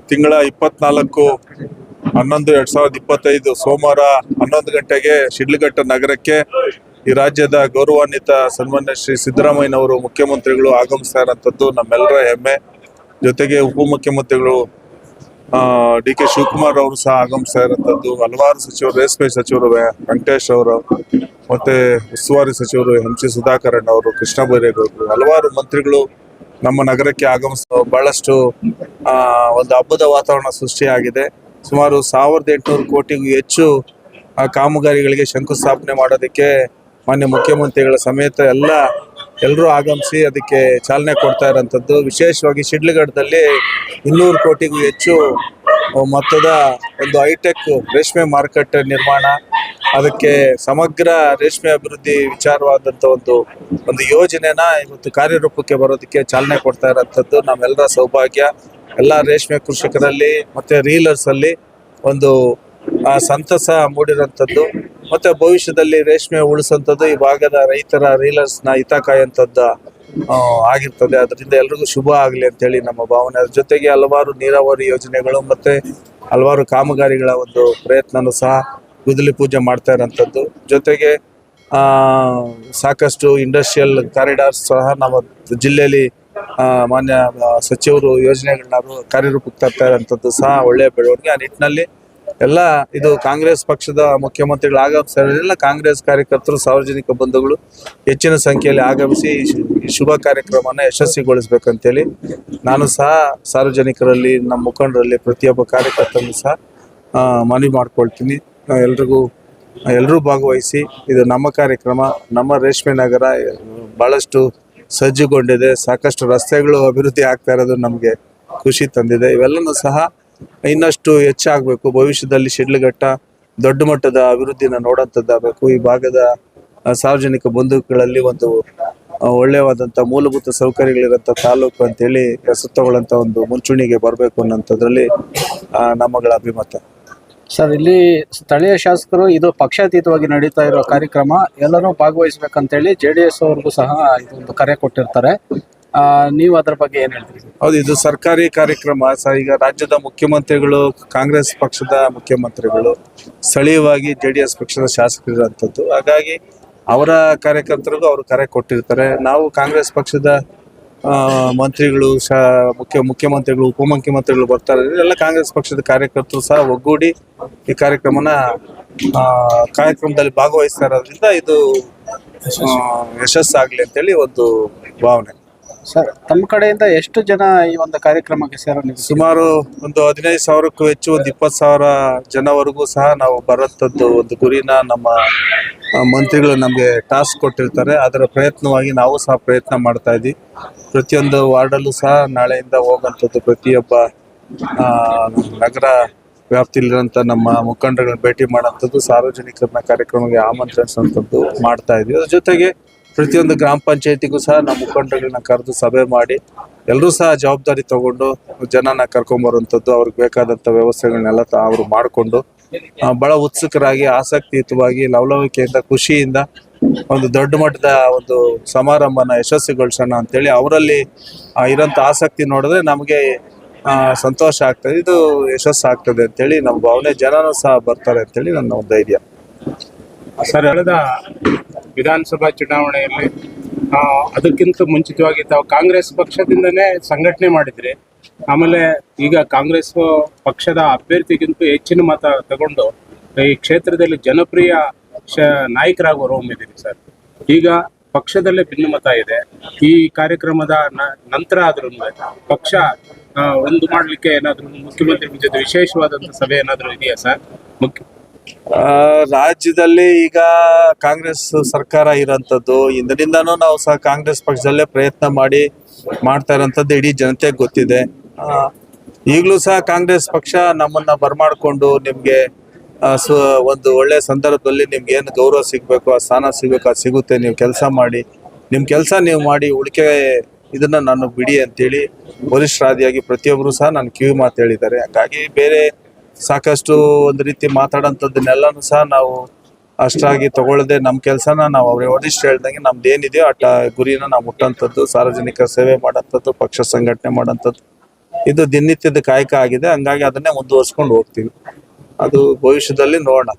ತಿಂಗಳ 24/11/2025 ಸೋಮವಾರ 11 ಗಂಟೆಗೆ ಶಿಡ್ಲಘಟ್ಟ ನಗರಕ್ಕೆ ಈ ರಾಜ್ಯದ ಗೌರವಾನ್ವಿತ ಸನ್ಮಾನ್ಯ ಶ್ರೀ ಸಿದ್ದರಾಮಯ್ಯನವರು ಮುಖ್ಯಮಂತ್ರಿಗಳು ಆಗಮಿಸ್ತಾ ಇರೋಂಥದ್ದು ನಮ್ಮೆಲ್ಲರ ಹೆಮ್ಮೆ. ಜೊತೆಗೆ ಉಪಮುಖ್ಯಮಂತ್ರಿಗಳು ಡಿ ಕೆ ಶಿವಕುಮಾರ್ ಅವರು ಸಹ ಆಗಮಿಸ್ತಾ ಇರೋಂಥದ್ದು. ಹಲವಾರು ಸಚಿವರು, ರೇಷ್ಮೆ ಸಚಿವರು ವೆಂಕಟೇಶ್ ಅವರು, ಮತ್ತೆ ಉಸ್ತುವಾರಿ ಸಚಿವರು ಎಂ ಸಿ ಸುಧಾಕರ್ ಅವರು, ಕೃಷ್ಣ ಬೈರೇಗೌಡರು, ಹಲವಾರು ಮಂತ್ರಿಗಳು ನಮ್ಮ ನಗರಕ್ಕೆ ಆಗಮಿಸ ಬಹಳಷ್ಟು ಒಂದು ಹಬ್ಬದ ವಾತಾವರಣ ಸೃಷ್ಟಿಯಾಗಿದೆ. ಸುಮಾರು 1800 ಕೋಟಿಗೂ ಹೆಚ್ಚು ಕಾಮಗಾರಿಗಳಿಗೆ ಶಂಕುಸ್ಥಾಪನೆ ಮಾಡೋದಕ್ಕೆ ಮಾನ್ಯ ಮುಖ್ಯಮಂತ್ರಿಗಳ ಸಮೇತ ಎಲ್ಲರೂ ಆಗಮಿಸಿ ಅದಕ್ಕೆ ಚಾಲನೆ ಕೊಡ್ತಾ ಇರೋಂಥದ್ದು. ವಿಶೇಷವಾಗಿ ಶಿಡ್ಲಘಟ್ಟದಲ್ಲಿ 200 ಕೋಟಿಗೂ ಹೆಚ್ಚು ಮೊತ್ತದ ಒಂದು ಹೈಟೆಕ್ ರೇಷ್ಮೆ ಮಾರುಕಟ್ಟೆ ನಿರ್ಮಾಣ, ಅದಕ್ಕೆ ಸಮಗ್ರ ರೇಷ್ಮೆ ಅಭಿವೃದ್ಧಿ ವಿಚಾರವಾದಂಥ ಒಂದು ಯೋಜನೆನ ಇವತ್ತು ಕಾರ್ಯರೂಪಕ್ಕೆ ಬರೋದಕ್ಕೆ ಚಾಲನೆ ಕೊಡ್ತಾ ಇರೋಂಥದ್ದು ನಮ್ಮೆಲ್ಲರ ಸೌಭಾಗ್ಯ. ಎಲ್ಲ ರೇಷ್ಮೆ ಕೃಷಿಕರಲ್ಲಿ ಮತ್ತೆ ರೀಲರ್ಸ್ ಅಲ್ಲಿ ಒಂದು ಸಂತಸ ಮೂಡಿರೋಂಥದ್ದು, ಮತ್ತೆ ಭವಿಷ್ಯದಲ್ಲಿ ರೇಷ್ಮೆ ಉಳಿಸೋಂಥದ್ದು ಈ ಭಾಗದ ರೈತರ ರೀಲರ್ಸ್ನ ಹಿತ ಕಾಯುವಂಥದ್ದು ಆಗಿರ್ತದೆ. ಅದರಿಂದ ಎಲ್ರಿಗೂ ಶುಭ ಆಗಲಿ ಅಂತೇಳಿ ನಮ್ಮ ಭಾವನೆ. ಅದ್ರ ಜೊತೆಗೆ ಹಲವಾರು ನೀರಾವರಿ ಯೋಜನೆಗಳು ಮತ್ತೆ ಹಲವಾರು ಕಾಮಗಾರಿಗಳ ಒಂದು ಪ್ರಯತ್ನನೂ ಸಹ ಗುದ್ದಲಿ ಪೂಜೆ ಮಾಡ್ತಾ ಇರೋಂಥದ್ದು. ಜೊತೆಗೆ ಸಾಕಷ್ಟು ಇಂಡಸ್ಟ್ರಿಯಲ್ ಕಾರಿಡಾರ್ಸ್ ಸಹ ನಮ್ಮ ಜಿಲ್ಲೆಯಲ್ಲಿ ಮಾನ್ಯ ಸಚಿವರು ಯೋಜನೆಗಳನ್ನ ಕಾರ್ಯರೂಪಕ್ಕೆ ತರ್ತಾ ಇರೋಂಥದ್ದು ಸಹ ಒಳ್ಳೆಯ ಬೆಳವಣಿಗೆ. ಆ ನಿಟ್ಟಿನಲ್ಲಿ ಎಲ್ಲ ಇದು ಕಾಂಗ್ರೆಸ್ ಪಕ್ಷದ ಮುಖ್ಯಮಂತ್ರಿಗಳು ಆಗಮಿಸಿರೋದ್ರಿಂದ ಕಾಂಗ್ರೆಸ್ ಕಾರ್ಯಕರ್ತರು, ಸಾರ್ವಜನಿಕ ಬಂಧುಗಳು ಹೆಚ್ಚಿನ ಸಂಖ್ಯೆಯಲ್ಲಿ ಆಗಮಿಸಿ ಈ ಶುಭ ಕಾರ್ಯಕ್ರಮನ ಯಶಸ್ವಿಗೊಳಿಸ್ಬೇಕಂತೇಳಿ ನಾನು ಸಹ ಸಾರ್ವಜನಿಕರಲ್ಲಿ, ನಮ್ಮ ಮುಖಂಡರಲ್ಲಿ, ಪ್ರತಿಯೊಬ್ಬ ಕಾರ್ಯಕರ್ತರನ್ನು ಸಹ ಮನವಿ ಮಾಡ್ಕೊಳ್ತೀನಿ. ಎಲ್ಲರೂ ಭಾಗವಹಿಸಿ ಇದು ನಮ್ಮ ಕಾರ್ಯಕ್ರಮ. ನಮ್ಮ ರೇಷ್ಮೆ ನಗರ ಬಹಳಷ್ಟು ಸಜ್ಜುಗೊಂಡಿದೆ. ಸಾಕಷ್ಟು ರಸ್ತೆಗಳು ಅಭಿವೃದ್ಧಿ ಆಗ್ತಾ ಇರೋದು ನಮಗೆ ಖುಷಿ ತಂದಿದೆ. ಇವೆಲ್ಲನೂ ಸಹ ಇನ್ನಷ್ಟು ಹೆಚ್ಚಾಗಬೇಕು. ಭವಿಷ್ಯದಲ್ಲಿ ಶಿಡ್ಲಘಟ್ಟ ದೊಡ್ಡ ಮಟ್ಟದ ಅಭಿವೃದ್ಧಿನ ನೋಡೋಂಥದ್ದಾಗಬೇಕು. ಈ ಭಾಗದ ಸಾರ್ವಜನಿಕ ಬಂಧುಗಳಲ್ಲಿ ಒಂದು ಒಳ್ಳೆಯವಾದಂಥ ಮೂಲಭೂತ ಸೌಕರ್ಯಗಳಿರೋಂಥ ತಾಲೂಕು ಅಂತೇಳಿ ಹೆಸರು ತಗೊಳ್ಳೋಂಥ ಒಂದು ಮುಂಚೂಣಿಗೆ ಬರಬೇಕು ಅನ್ನೋಂಥದ್ರಲ್ಲಿ ನಮ್ಮಗಳ ಅಭಿಮತ. ಸರ್, ಇಲ್ಲಿ ಸ್ಥಳೀಯ ಶಾಸಕರು ಇದು ಪಕ್ಷಾತೀತವಾಗಿ ನಡೀತಾ ಇರೋ ಕಾರ್ಯಕ್ರಮ, ಎಲ್ಲರೂ ಭಾಗವಹಿಸ್ಬೇಕಂತೇಳಿ JDS ಅವ್ರಿಗೂ ಸಹ ಇದೊಂದು ಕರೆ ಕೊಟ್ಟಿರ್ತಾರೆ. ನೀವು ಅದ್ರ ಬಗ್ಗೆ ಏನ್ ಹೇಳ್ತೀರಿ? ಹೌದು, ಇದು ಸರ್ಕಾರಿ ಕಾರ್ಯಕ್ರಮ. ಈಗ ರಾಜ್ಯದ ಮುಖ್ಯಮಂತ್ರಿಗಳು, ಕಾಂಗ್ರೆಸ್ ಪಕ್ಷದ ಮುಖ್ಯಮಂತ್ರಿಗಳು, ಸ್ಥಳೀಯವಾಗಿ JDS ಪಕ್ಷದ ಶಾಸಕರಿರುವಂಥದ್ದು. ಹಾಗಾಗಿ ಅವರ ಕಾರ್ಯಕರ್ತರಿಗೂ ಅವರು ಕರೆ ಕೊಟ್ಟಿರ್ತಾರೆ. ನಾವು ಕಾಂಗ್ರೆಸ್ ಪಕ್ಷದ ಮಂತ್ರಿಗಳು, ಮುಖ್ಯಮಂತ್ರಿಗಳು, ಉಪಮುಖ್ಯಮಂತ್ರಿಗಳು ಬರ್ತಾರೆ. ಎಲ್ಲ ಕಾಂಗ್ರೆಸ್ ಪಕ್ಷದ ಕಾರ್ಯಕರ್ತರು ಸಹ ಒಗ್ಗೂಡಿ ಈ ಕಾರ್ಯಕ್ರಮದಲ್ಲಿ ಭಾಗವಹಿಸ್ತಾ ಇರೋದ್ರಿಂದ ಇದು ಯಶಸ್ಸಾಗಲಿ ಅಂತೇಳಿ ಒಂದು ಭಾವನೆ. ಸರ್, ತಮ್ಮ ಕಡೆಯಿಂದ ಎಷ್ಟು ಜನ ಈ ಒಂದು ಕಾರ್ಯಕ್ರಮಕ್ಕೆ ಸೇರಲಿದೆ? ಸುಮಾರು ಒಂದು 15,000ಕ್ಕೂ ಹೆಚ್ಚು, ಒಂದು 20,000 ಜನವರೆಗೂ ಸಹ ನಾವು ಬರೋಂಥದ್ದು ಒಂದು ಗುರಿನ ನಮ್ಮ ಮಂತ್ರಿಗಳು ನಮಗೆ ಟಾಸ್ಕ್ ಕೊಟ್ಟಿರ್ತಾರೆ. ಅದರ ಪ್ರಯತ್ನವಾಗಿ ನಾವು ಸಹ ಪ್ರಯತ್ನ ಮಾಡ್ತಾ ಇದ್ದೀವಿ. ಪ್ರತಿಯೊಂದು ವಾರ್ಡಲ್ಲೂ ಸಹ ನಾಳೆಯಿಂದ ಹೋಗೋಂಥದ್ದು, ಪ್ರತಿಯೊಬ್ಬ ನಗರ ವ್ಯಾಪ್ತಿಯಲ್ಲಿರೋಂಥ ನಮ್ಮ ಮುಖಂಡರನ್ನ ಭೇಟಿ ಮಾಡೋಂಥದ್ದು, ಸಾರ್ವಜನಿಕರನ್ನ ಕಾರ್ಯಕ್ರಮಕ್ಕೆ ಆಮಂತ್ರಿಸುವಂಥದ್ದು ಮಾಡ್ತಾ ಇದ್ದೀವಿ. ಅದ್ರ ಜೊತೆಗೆ ಪ್ರತಿಯೊಂದು ಗ್ರಾಮ ಪಂಚಾಯತಿಗೂ ಸಹ ನಮ್ಮ ಮುಖಂಡರನ್ನ ಕರೆದು ಸಭೆ ಮಾಡಿ ಎಲ್ಲರೂ ಸಹ ಜವಾಬ್ದಾರಿ ತಗೊಂಡು ಜನನ ಕರ್ಕೊಂಬರುವಂಥದ್ದು, ಅವ್ರಿಗೆ ಬೇಕಾದಂಥ ವ್ಯವಸ್ಥೆಗಳನ್ನೆಲ್ಲ ಅವರು ಮಾಡಿಕೊಂಡು ಬಹಳ ಉತ್ಸುಕರಾಗಿ, ಆಸಕ್ತಿಯುತವಾಗಿ, ಲವಲವಿಕೆಯಿಂದ, ಖುಷಿಯಿಂದ ಒಂದು ದೊಡ್ಡ ಮಟ್ಟದ ಒಂದು ಸಮಾರಂಭನ ಯಶಸ್ವಿಗೊಳಿಸೋಣ ಅಂತೇಳಿ ಅವರಲ್ಲಿ ಇರೋಂಥ ಆಸಕ್ತಿ ನೋಡಿದ್ರೆ ನಮಗೆ ಸಂತೋಷ ಆಗ್ತದೆ. ಇದು ಯಶಸ್ಸಾಗ್ತದೆ ಅಂತೇಳಿ ನಮ್ಮ ಭಾವನೆ. ಜನನೂ ಸಹ ಬರ್ತಾರೆ ಅಂತೇಳಿ ನನ್ನ ಒಂದು ಧೈರ್ಯ. ಸರ್, ಕಳೆದ ವಿಧಾನಸಭಾ ಚುನಾವಣೆಯಲ್ಲಿ ಅದಕ್ಕಿಂತ ಮುಂಚಿತವಾಗಿ ತಾವು ಕಾಂಗ್ರೆಸ್ ಪಕ್ಷದಿಂದನೇ ಸಂಘಟನೆ ಮಾಡಿದ್ರಿ. ಆಮೇಲೆ ಈಗ ಕಾಂಗ್ರೆಸ್ ಪಕ್ಷದ ಅಭ್ಯರ್ಥಿಗಿಂತ ಹೆಚ್ಚಿನ ಮತ ತಗೊಂಡು ಈ ಕ್ಷೇತ್ರದಲ್ಲಿ ಜನಪ್ರಿಯ ನಾಯಕರಾಗಿ ಹೊರಹೊಮ್ಮಿದ್ದೀರಿ ಸರ್. ಈಗ ಪಕ್ಷದಲ್ಲೇ ಭಿನ್ನಮತ ಇದೆ. ಈ ಕಾರ್ಯಕ್ರಮದ ನಂತರ ಆದ್ರೂ ಪಕ್ಷ ಒಂದು ಮಾಡ್ಲಿಕ್ಕೆ ಏನಾದ್ರು ಮುಖ್ಯಮಂತ್ರಿ ಜೊತೆ ವಿಶೇಷವಾದಂತ ಸಭೆ ಏನಾದ್ರು ಇದೆಯಾ ಸರ್? ರಾಜ್ಯದಲ್ಲಿ ಈಗ ಕಾಂಗ್ರೆಸ್ ಸರ್ಕಾರ ಇರೋಂಥದ್ದು, ಇಂದಿನಿಂದನೂ ನಾವು ಸಹ ಕಾಂಗ್ರೆಸ್ ಪಕ್ಷದಲ್ಲೇ ಪ್ರಯತ್ನ ಮಾಡ್ತಾ ಇರೋಂಥದ್ದು ಇಡೀ ಜನತೆಗೆ ಗೊತ್ತಿದೆ. ಈಗಲೂ ಸಹ ಕಾಂಗ್ರೆಸ್ ಪಕ್ಷ ನಮ್ಮನ್ನ ಬರಮಾಡ್ಕೊಂಡು ನಿಮ್ಗೆ ಒಂದು ಒಳ್ಳೆ ಸಂದರ್ಭದಲ್ಲಿ ನಿಮ್ಗೆ ಏನು ಗೌರವ ಸಿಗ್ಬೇಕು, ಆ ಸ್ಥಾನ ಸಿಗ್ಬೇಕು, ಅದು ಸಿಗುತ್ತೆ, ನೀವು ಕೆಲಸ ಮಾಡಿ, ನಿಮ್ಮ ಕೆಲಸ ನೀವು ಮಾಡಿ, ಉಳಿಕೆ ಇದನ್ನ ನಾನು ಬಿಡಿ ಅಂತೇಳಿ ವರಿಷ್ಠರಾದಿಯಾಗಿ ಪ್ರತಿಯೊಬ್ಬರು ಸಹ ನಾನು ಕಿವಿ ಮಾತು ಹೇಳಿದ್ದಾರೆ. ಹಾಗಾಗಿ ಬೇರೆ ಸಾಕಷ್ಟು ಒಂದು ರೀತಿ ಮಾತಾಡೋಂಥದ್ದನ್ನೆಲ್ಲನೂ ಸಹ ನಾವು ಅಷ್ಟಾಗಿ ತಗೊಳ್ಳದೆ ನಮ್ಮ ಕೆಲಸನ ನಾವು ಅವ್ರ ವರಿಷ್ಠ ಹೇಳ್ದಂಗೆ ನಮ್ದು ಏನಿದೆಯೋ ಗುರಿನ ನಾವು ಮುಟ್ಟಂಥದ್ದು, ಸಾರ್ವಜನಿಕ ಸೇವೆ ಮಾಡೋಂಥದ್ದು, ಪಕ್ಷ ಸಂಘಟನೆ ಮಾಡೋಂಥದ್ದು, ಇದು ದಿನನಿತ್ಯದ ಕಾಯಕ ಆಗಿದೆ. ಹಂಗಾಗಿ ಅದನ್ನೇ ಮುಂದುವರ್ಸ್ಕೊಂಡು ಹೋಗ್ತೀವಿ. ಅದು ಭವಿಷ್ಯದಲ್ಲಿ ನೋಡೋಣ.